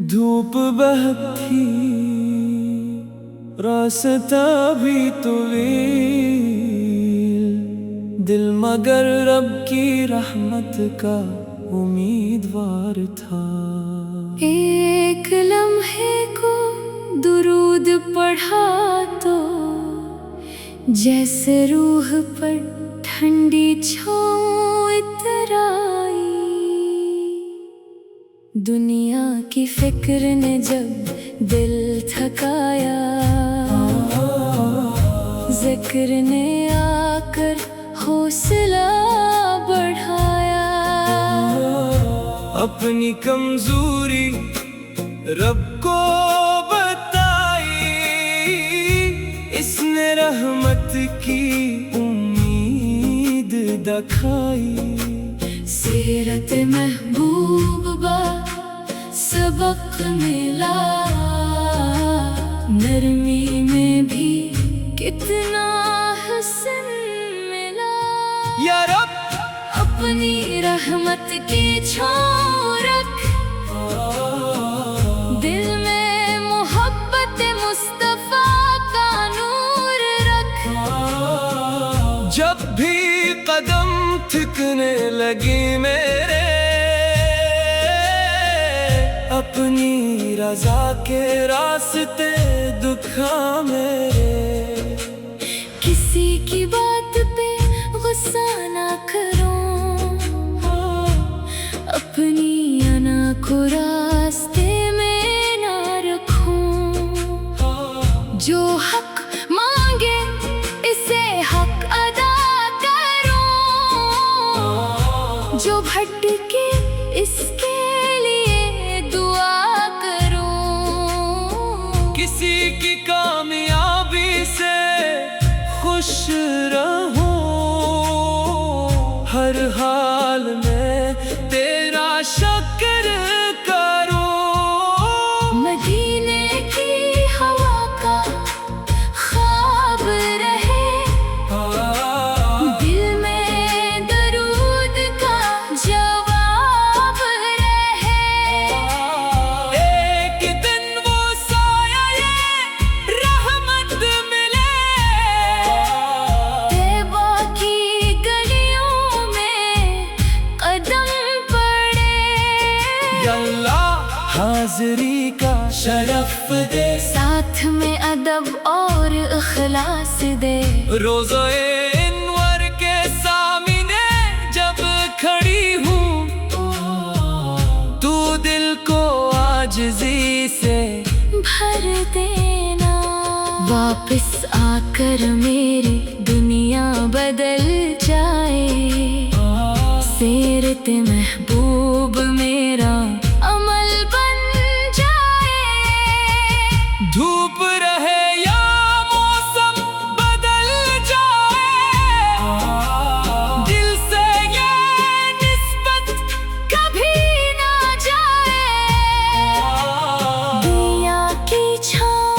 धूप बहती रास्ता भी तवील, दिल मगर रब की रहमत का उम्मीदवार था। एक लम्हे को दुरूद पढ़ा तो जैसे रूह पर ठंडी छाँव इतर आई। दुनिया की फिक्र ने जब दिल थकाया, जिक्र ने आकर हौसला बढ़ाया। अपनी कमजोरी रब को बताई, इसने रहमत की उम्मीद दिखाई। सीरत महबूबा सबक मिला, नरमी में भी कितना हसन मिला। या रब अपनी रहमत की छाँव रख, दिल में मोहब्बत मुस्तफा का नूर रख। जब भी कदम थकने लगी मेरे, अपनी रज़ा के रास्ते दुखा मेरे। किसी की बात पे गुस्सा ना करो, अपनी अना को रास्ते में ना रखो। जो हक मांगे इसे हक अदा करो, जो भटके इसके लिए दुआ करो। किसी की कामयाबी से खुश रहो, हर हाल में तेरा शुक्र करो। मदीने की हवा का ख्वाब रहे, दिल में दरूद का जवाब रहे। एक दिन वो साया ये रहमत मिले, तैबा की गलियों में कदम पड़े। या अल्लाह हाज़री का शरफ दे, साथ में अदब और इखलास दे। रोज़े इनवर के सामने जब खड़ी हूँ, तू दिल को आजिज़ी से भर देना। वापस आकर मेरी दुनिया बदल जाए, सीरत महबूब मेरा अमल बन जाए। धूप रहे या मौसम बदल जाए, दिल से ये निस्बत कभी ना जाए। दुनिया की छाँव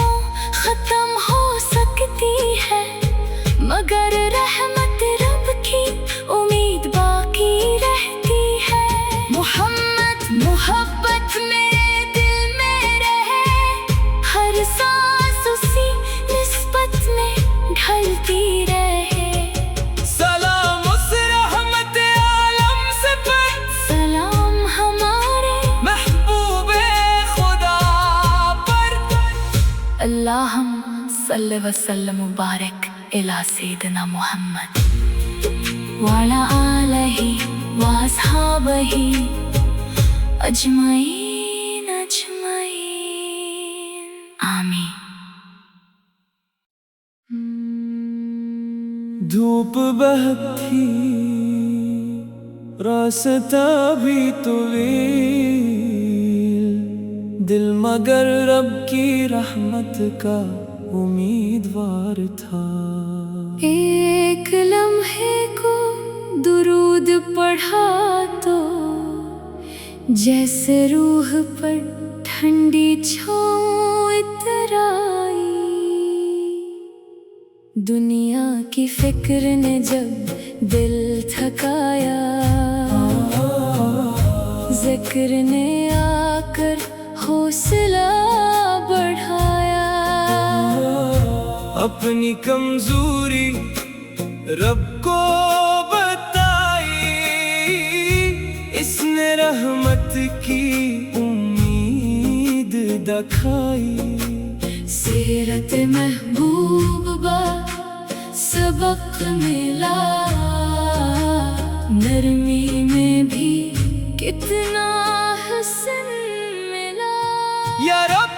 खत्म हो सकती है, मगर रहमत रब की उम्मीद बाकी रहती है। मोहम्मद मोहब्बत मेरे दिल में रहे, हर सांस उसी निस्बत में ढलती रहे। सलाम उस रहमत आलम से पर, सलाम हमारे महबूबे खुदा पर। अल्लाहुम्मा सल्लि व सल्लिम मुबारक इला सय्यिदिना मुहम्मद व अला आलिहि व अस्हाबिहि अजमईन अजमईन। आमीन। धूप बहती रास्ता भी तवील, दिल मगर रब की रहमत का उम्मीदवार था। एक लम्हे को दुरूद पढ़ा तो जैसे रूह पर ठंडी छाँव इतर आई। दुनिया की फिक्र ने जब दिल थकाया, जिक्र ने आकर हौसला बढ़ाया। अपनी कमजोरी रब को बताई, इसने रहमत की उम्मीद दिखाई। सीरत महबूबा सबक मिला, नरमी में भी कितना हसन मिला। या रब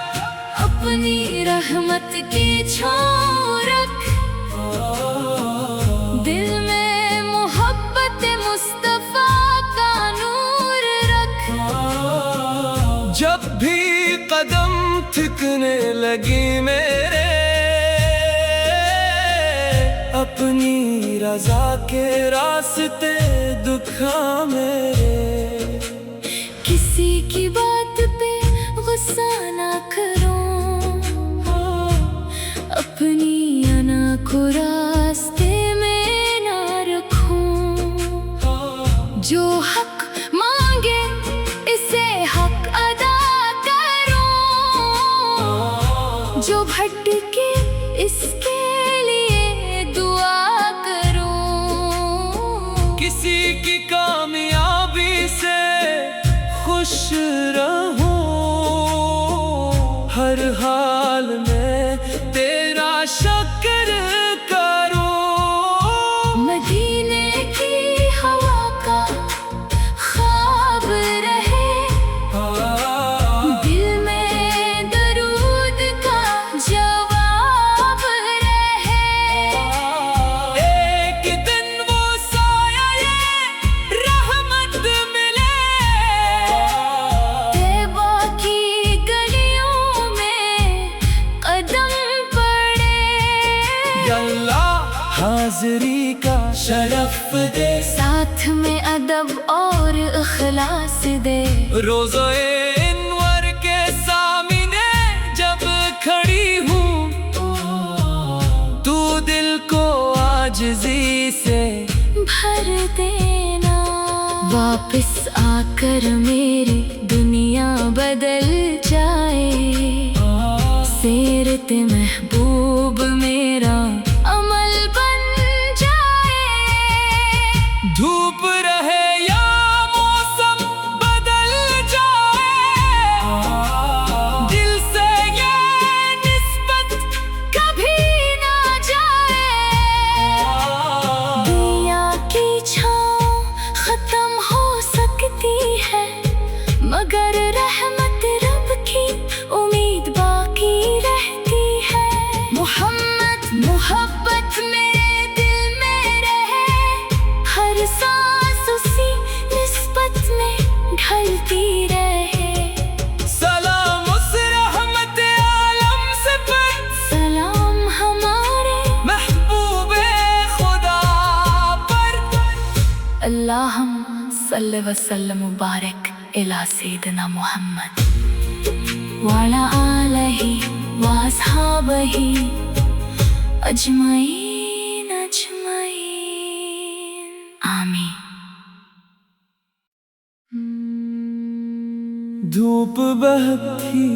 अपनी रहमत की छाँव रख, दिल में मोहब्बत मुस्तफा का नूर रख। जब भी कदम थकने लगी मेरे, अपनी रजा के रास्ते दुखा मेरे। किसी की बात पे गुस्सा ना करो, अपनी अना को रास्ते में ना रखो। जो हक मांगे इसे हक अदा करो, जो भटके इसके लिए दुआ करो। किसी की कामयाबी से खुश रहो, हर हाल में तेरा शुक्र करो। मदीने की हवा का ख्वाब रहे, दिल में दरूद का जवाब रहे। एक दिन वो साया ये रहमत मिले, तैबा की गलियों में कदम पड़े। या अल्लाह हाज़री का शरफ दे, साथ में अदब और इखलास दे। रोज़े इनवर के सामने जब खड़ी हूँ, तू दिल को आजिज़ी से भर देना। वापस आकर मेरी दुनिया बदल जाए, सीरत महबूब मेरा अमल बन जाए। धूप रहे या मौसम बदल जाए, दिल से ये निस्बत कभी ना जाए। दुनिया की छाँव खत्म हो सकती है, मगर रहमत रब की उम्मीद बाकी रहती है। मोहब्बत मेरे दिल में रहे, हर सांस उसी निस्बत में ढलती रहे। सलाम उस रहमत आलम से पर, सलाम हमारे महबूबे खुदा पर। अल्लाहुम्मा सल्लि व सल्लिम मुबारक इला सय्यिदिना मुहम्मद वाला आलिही व अस्हाबिही अजमईन आमीन। धूप बहती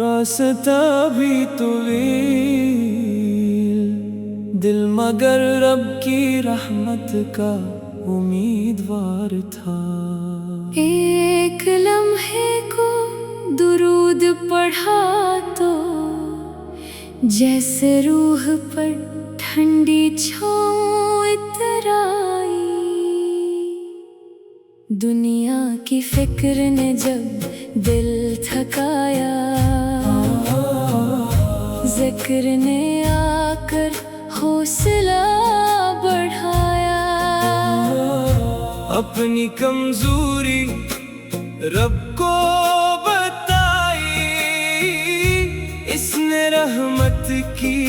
रास्ता भी तवील, दिल मगर रब की रहमत का उम्मीदवार था। एक लम्हे को दुरूद पढ़ा तो जैसे रूह पर ठंडी छाँव इतर आई। दुनिया की फिक्र ने जब दिल थकाया, जिक्र ने आकर हौसला बढ़ाया। अपनी कमजोरी रब को बताई, इसने रहमत की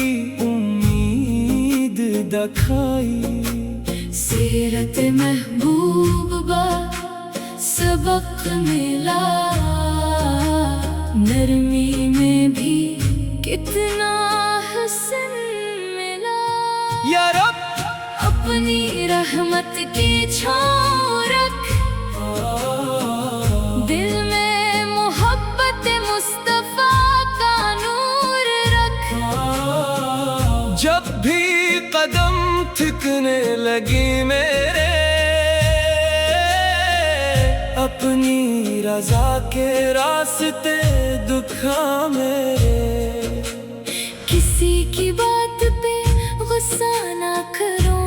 उम्मीद दिखाई। सीरत महबूबा सबक मिला, नरमी में भी कितना हसन मिला। या रब अपनी रहमत की छाँव रख, थकने लगी मेरे, अपनी रजा के रास्ते दुखा मेरे। किसी की बात पे गुस्सा ना करो,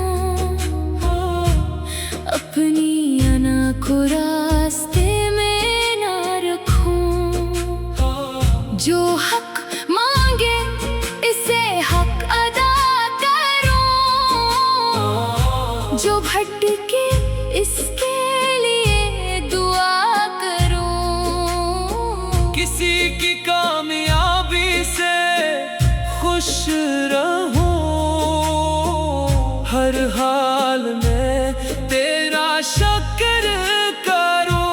अपनी अना को रास्ते में ना रखो। जो हक मांगे इसे हक अदा करो, जो भटके इसके लिए दुआ करो। किसी की कामयाबी से खुश रहो, हर हाल में तेरा शुक्र करो।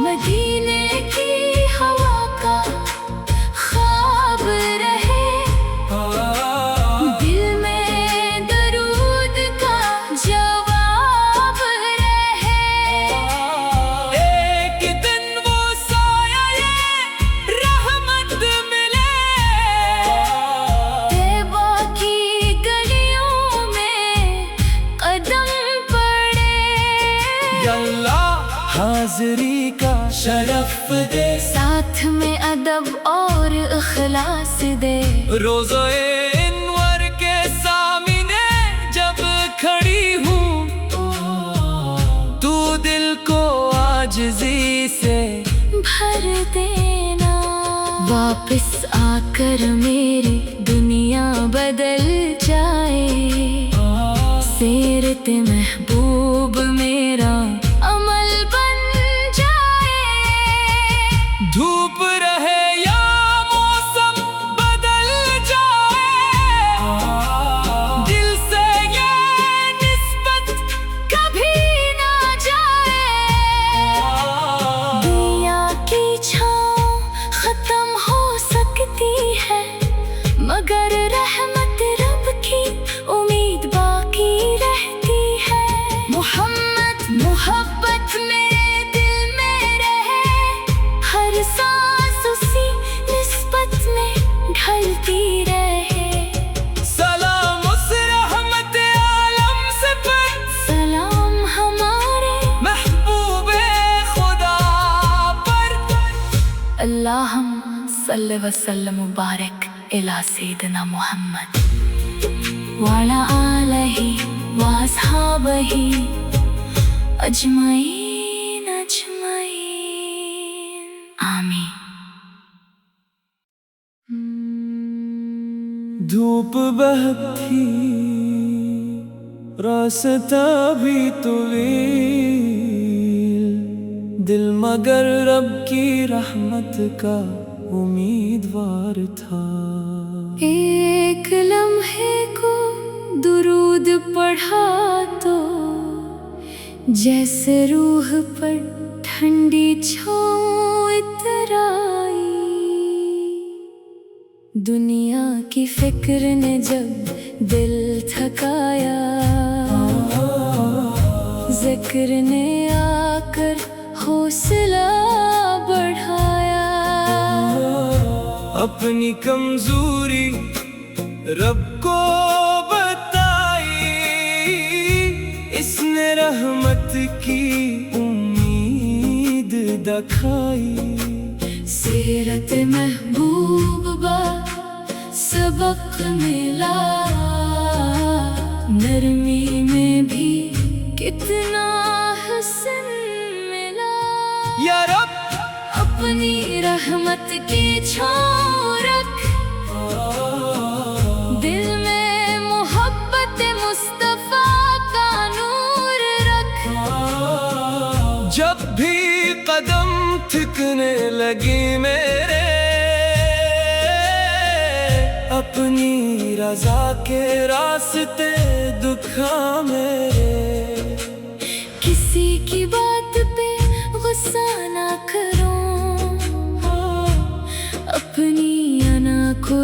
मदीने की हवा का ख्वाब रहे, दिल में दरूद का जवाब रहे। एक दिन वो साया ये रहमत मिले, तैबा की गलियों में कदम पड़े। या अल्लाह हाज़री का शरफ दे, साथ में अदब और इखलास दे। रोज़े इनवर के सामने जब खड़ी हूँ, तू दिल को आजिज़ी से भर देना। वापस आकर मेरी दुनिया बदल जाए, सीरत महबूब मेरा अमल बन जाए। धूप रहे या मौसम बदल जाए, दिल से ये निस्बत कभी ना जाए। दुनिया की छाँव खत्म हो सकती है, मगर रहमत रब की उम्मीद बाकी रहती है। मोहम्मद मोहब्बत मेरे दिल में रहे, हर सांस उसी निस्बत में ढलती रहे। सलाम उस रहमत आलम से पर, सलाम हमारे महबूबे खुदा पर। अल्लाहुम्मा सल्लि व सल्लिम मुबारक इला सय्यिदिना मुहम्मद वाला आलिही व अस्हाबिही अजमईन अजमईन। आमीन। धूप बहती रास्ता भी तवील, दिल मगर रब की रहमत का उम्मीदवार था। एक लम्हे को दुरूद पढ़ा तो जैसे रूह पर ठंडी छाँव इतर आई। दुनिया की फिक्र ने जब दिल थकाया, जिक्र ने आकर हौसला बढ़ाया। अपनी कमजोरी रब को बताई, इसने रहमत की उम्मीद दिखाई। सीरत महबूब बा सबक मिला, नरमी में भी कितना हसन मिला। या रब अपनी रहमत की छाँव रख, दिल में मोहब्बत मुस्तफा का नूर रख। जब भी कदम थकने लगी मेरे, अपनी रजा के रास्ते दुखा मेरे। किसी की बात पे गुस्सा ना करो, अपनी अना को